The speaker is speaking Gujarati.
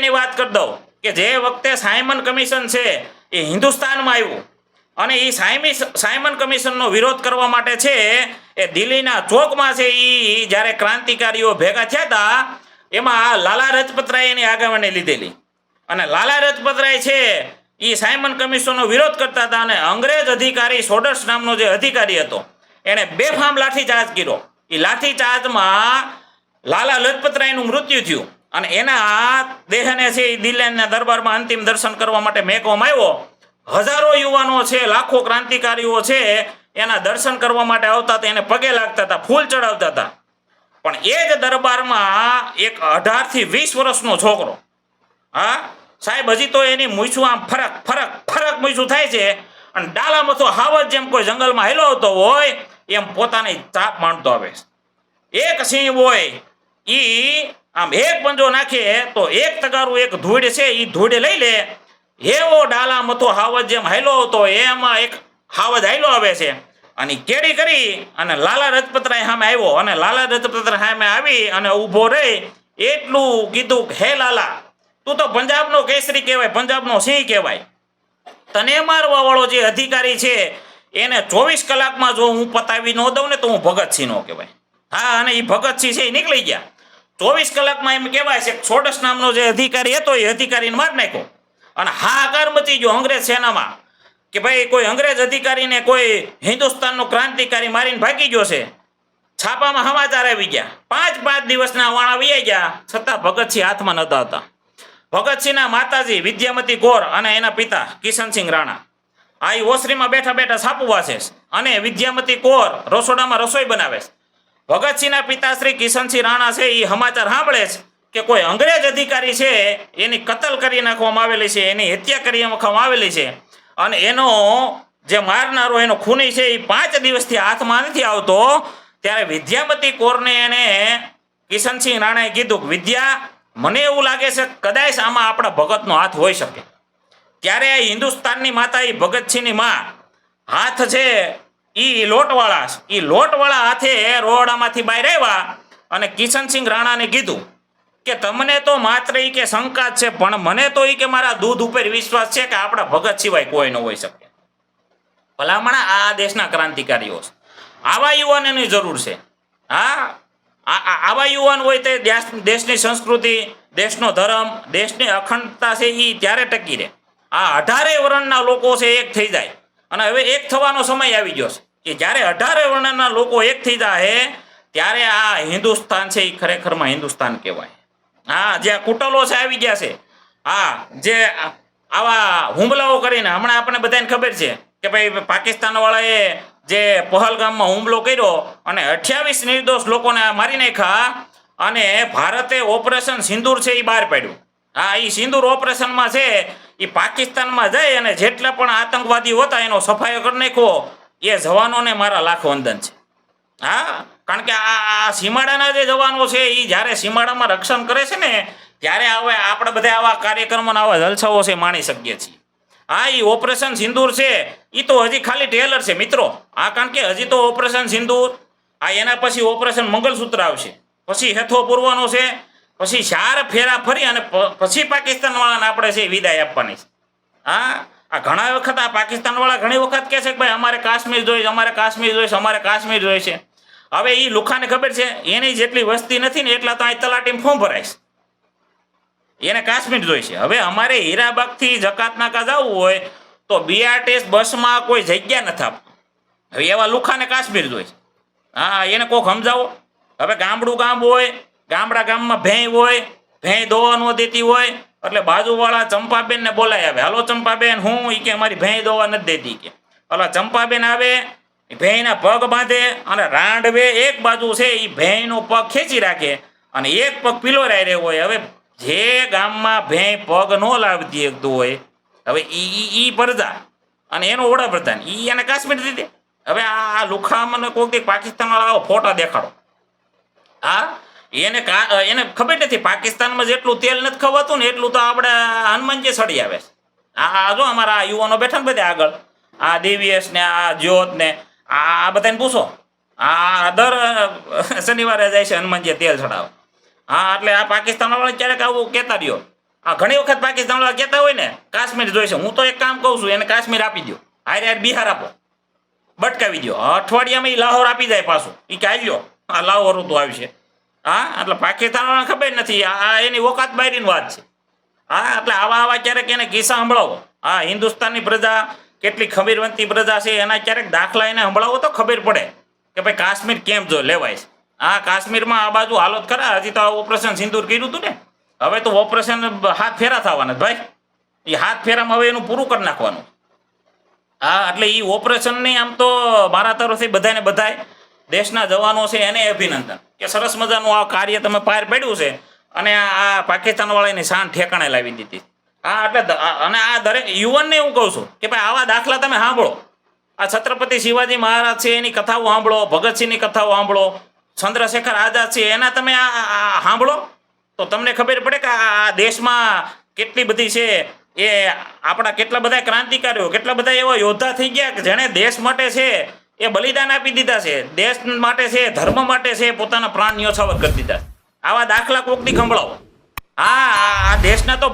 ની વાત કરી દઉં કે જે વખતે સાયમન કમિશન છે એ હિન્દુસ્તાનમાં આવ્યું અને એ સાયમન કમિશનનો વિરોધ કરવા માટે છે એ દિલ્હીના ચોકમાં છે એ જ્યારે ક્રાંતિકારીઓ ભેગા થયા હતા એમાં લાલા રાજપતરાય એની આગેવાની લીધેલી અને લાલા રાજપતરાય છે એ સાયમન કમિશનનો વિરોધ કરતા હતા અને અંગ્રેજ અધિકારી સોડર્સ નામનો જે અધિકારી હતો એણે બેફામ લાઠીચાર્જ કર્યો. એ લાઠીચાર્જમાં લાલા લજપતરાયનું મૃત્યુ થયું અને એના દેહને છે એ દિલ્હીના દરબારમાં અંતિમ દર્શન કરવા માટે મેકવામાં આવ્યો. હજારો યુવાનો છે, લાખો ક્રાંતિકારીઓ છે એના દર્શન કરવા માટે આવતા હતા, એને પગે લાગતા હતા, ફૂલ ચડાવતા હતા. પણ એ જ દરબારમાં એક 18 થી 20 વર્ષનો છોકરો, હા સાહેબ, હજી તો એની મૂછું આમ ફરક મૂછું થાય છે અને ડાલા મથો હાવજ જેમ કોઈ જંગલમાં હેલો આવતો હોય એમ પોતાની ચાપ માંડતો આવે. એક સિંહ હોય ઈ આમ એક પંજો નાખે તો એક તગારું એક ધૂળ છે એ ધૂળ લઈ લે, એવો ડાલા મથો હાવજ જેમ હાયલો આવતો એમાં એક હાવજ હાયલો આવે છે અને કેડી કરી અને લાલા રાજપતરાય સામે આવ્યો અને લાલા રાજપતરાય સામે આવી અને ઊભો રહી એટલું કીધું કે હે લાલા, તું તો પંજાબનો કેસરી કહેવાય, પંજાબનો સિંહ કહેવાય, તને મારવા વાળો જે અધિકારી છે એને 24 કલાકમાં જો હું પતાવી ન દઉં ને તો હું ભગતસિંહ નો કહેવાય. હા, અને એ ભગતસિંહ છે એ નીકળી ગયા. 24 કલાકમાં એમ કહેવાય છે સોડસ નામનો જે અધિકારી હતો એ અધિકારીને મારી નાખ્યો અને હાહાકાર મચી ગયો અંગ્રેજ સેનામાં કે ભાઈ કોઈ અંગ્રેજ અધિકારીને કોઈ હિન્દુસ્તાનનો ક્રાંતિકારી મારીને ભાગી ગયો છે. છાપામાં સમાચાર આવી ગયા. 5 દિવસના વાણા વહી ગયા છતાં ભગતસિંહ હાથમાં નહોતા હતા. ભગતસિંહના માતાજી વિદ્યામતી કૌર અને એના પિતા કિશનસિંહ રાણા આ ઓસરીમાં બેઠા બેઠા છાપું વાંચે અને વિદ્યામતી કૌર રસોડામાં રસોઈ બનાવે છે. ભગતસિંહના પિતા શ્રી કિશનસિંહ રાણા છે એ સમાચાર સાંભળે છે કે કોઈ અંગ્રેજ અધિકારી છે એની કતલ કરી નાખવામાં આવેલી છે, એની હત્યા કરી નાખવામાં આવેલી છે અને એનો જે મારનારો એનો ખૂની છે એ 5 દિવસથી હાથમાં નથી આવતો. ત્યારે વિદ્યામતી કૌરને એને કિશનસિંહ રાણાએ કીધું કે વિદ્યા, મને એવું લાગે છે કદાચ આમાં આપણા ભગતનો હાથ હોઈ શકે. ત્યારે હિન્દુસ્તાનની માતા એ ભગતસિંહની માં હાથ છે એ લોટવાળા હાથે રોડામાંથી બહાર આવ્યા અને કિશનસિંહ રાણાને કીધું કે તમને તો માત્ર ઈ કે શંકા છે પણ મને તો ઈ કે મારા દૂધ ઉપર વિશ્વાસ છે કે આપણા ભગત સિવાય કોઈ ન હોઈ શકે. ભલામણા આ દેશના ક્રાંતિકારીઓ છે, આવા યુવાનોની જરૂર છે. હા, આવા યુવાન હોય તે દેશની સંસ્કૃતિ, દેશનો ધર્મ, દેશની અખંડતા છે એ ત્યારે ટકી રહે. આ 18 વર્ણના લોકો છે એક થઈ જાય અને હવે એક થવાનો સમય આવી ગયો છે કે જ્યારે 18 વર્ણના લોકો એક થઈ જાય ત્યારે આ હિન્દુસ્તાન છે એ ખરેખરમાં હિન્દુસ્તાન કહેવાય. હા, જે કુટલો છે આવી ગયા છે, હા, જે આવા હુમલાઓ કરીને હમણાં આપણને બધાને ખબર છે કે ભાઈ પાકિસ્તાન વાળાએ જે પહલગામમાં હુમલો કર્યો અને 28 નિર્દોષ લોકોને મારી નાખ્યા અને ભારતે ઓપરેશન સિંદૂર છે એ બહાર પાડ્યું. હા, એ સિંદૂર ઓપરેશનમાં છે એ પાકિસ્તાનમાં જઈ અને જેટલા પણ આતંકવાદીઓ હતા એનો સફાયો કરી નાખ્યો. એ જવાનોને મારા લાખો વંદન છે. હા, કારણ કે આ સીમાડાના જે જવાનો છે એ જ્યારે સીમાડામાં રક્ષણ કરે છે ને ત્યારે હવે આપણે બધા આવા કાર્યક્રમોના આવા જલસાઓ છે માણી શકીએ છીએ. હા, એ ઓપરેશન સિંદૂર છે એ તો હજી ખાલી ટ્રેલર છે મિત્રો. આ કારણ કે હજી તો ઓપરેશન સિંદૂર, આ એના પછી ઓપરેશન મંગલસૂત્ર આવશે, પછી હેથો પૂરવાનો છે, પછી 4 ફેરા ફરી અને પછી પાકિસ્તાન વાળાને આપણે છે વિદાય આપવાની છે. હા, આ ઘણા વખત આ પાકિસ્તાન વાળા ઘણી વખત કહે છે કે ભાઈ અમારે કાશ્મીર જોઈએ, અમારે કાશ્મીર જોઈએ, અમારે કાશ્મીર જોઈએ છે. હવે એ લુખાને ખબર છે એની જેટલી વસ્તી નથી ને એટલા તો અહીં તલાટીમાં ફોર્મ ભરાય છે, એને કાશ્મીર જોઈએ છે. હવે અમારે હીરાબાગથી જકાતનાકા જવું હોય તો BRTS બસમાં કોઈ જગ્યા નથી આપતું. હવે એવા લુખાને કાશ્મીર જોઈએ છે. હા, એને કોક સમજાવો. હવે ગામ હોય, ગામમાં ભેંય હોય, ભેંય દોવા ન દેતી હોય એટલે બાજુવાળા ચંપાબેનને બોલાય આવે, હાલો ચંપાબેન, હું ઈ કે અમારી ભેંય દોવા નથી દેતી કે. ઓલા ચંપાબેન આવે, ભેંયના પગ બાંધે અને રાંડવે એક બાજુ છે એ ભેંયનો પગ ખેંચી રાખે અને એક પગ પીલોરાઈ રહ્યો હોય. હવે જે ગામમાં ભેંય પગ ન લાવતી એકતું હોય, હવે ઈ પ્રજા અને એનો વડાપ્રધાન ઈ એને કાશ્મીર દીધે. હવે આ લુખા મને કોઈક દી પાકિસ્તાન વાળા ફોટા દેખાડો. હા, એને ખબર નથી પાકિસ્તાનમાં જેટલું તેલ નથી ખવાતું ને એટલું તો આપણે હનુમાનજી સડી આવે છે. આ જો અમારા યુવાનો બેઠા ને બધા આગળ, આ દિવ્યેશ ને આ જ્યોત ને આ બધાને પૂછો, આ દર શનિવારે જાય છે હનુમાનજી તેલ ચડાવે. હા, એટલે આ પાકિસ્તાન વાળા ક્યારેક આવું કહેતા રહ્યો આ ઘણી વખત પાકિસ્તાન વાળા કહેતા હોય ને કાશ્મીર જોઈશે, હું તો એક કામ કહું છું, એને કાશ્મીર આપી દો, હારે હારે બિહાર આપો, બટકાવી દો, અઠવાડિયામાં એ લાહોર આપી જાય પાછું, એ કાઢ્યો આ લાહોર તો આવશે. હા, એટલે પાકિસ્તાન વાળાને ખબર નથી, આ એની ઓકાત બહારની વાત છે. હા, એટલે આવા ક્યારેક એને કિસ્સા સંભળાવો. હા, હિન્દુસ્તાનની પ્રજા કેટલી ખમીરવંતી પ્રજા છે એના ક્યારેક દાખલા એને સંભળાવો તો ખબર પડે કે ભાઈ કાશ્મીર કેમ જો લેવાય છે. હા, કાશ્મીરમાં આ બાજુ હાલત ખરા, હજી તો આ ઓપરેશન સિંદૂર કર્યું હતું ને, હવે તો ઓપરેશન હાથ ફેરા થવાના ભાઈ, એ હાથ ફેરામાં હવે એનું પૂરું કરી નાખવાનું. હા, એટલે એ ઓપરેશનની આમ તો મારા તરફથી બધાને બધાય દેશના જવાનો છે એને અભિનંદન કે સરસ મજાનું આ કાર્ય તમે પાર પાડ્યું છે અને આ પાકિસ્તાન વાળાની શાન ઠેકાણે લાવી દીધી. હા, એટલે અને આ દરેક યુવાનને હું કહું છું કે ભાઈ આવા દાખલા તમે સાંભળો. આ છત્રપતિ શિવાજી મહારાજ છે એની કથાઓ સાંભળો, ભગતસિંહની કથાઓ સાંભળો, ચંદ્રશેખર આઝાદ છે એના તમે આ સાંભળો તો તમને ખબર પડે કે આ દેશમાં કેટલી બધી છે, એ આપણા કેટલા બધા ક્રાંતિકારીઓ, કેટલા બધા એવા યોદ્ધા થઈ ગયા કે જેણે દેશ માટે છે એ બલિદાન આપી દીધા છે, દેશ માટે છે, ધર્મ માટે છે, પોતાના પ્રાણ ન્યોછાવર કરી દીધા. આવા દાખલા કોકની સંભળાવો. હા, આ દેશના તો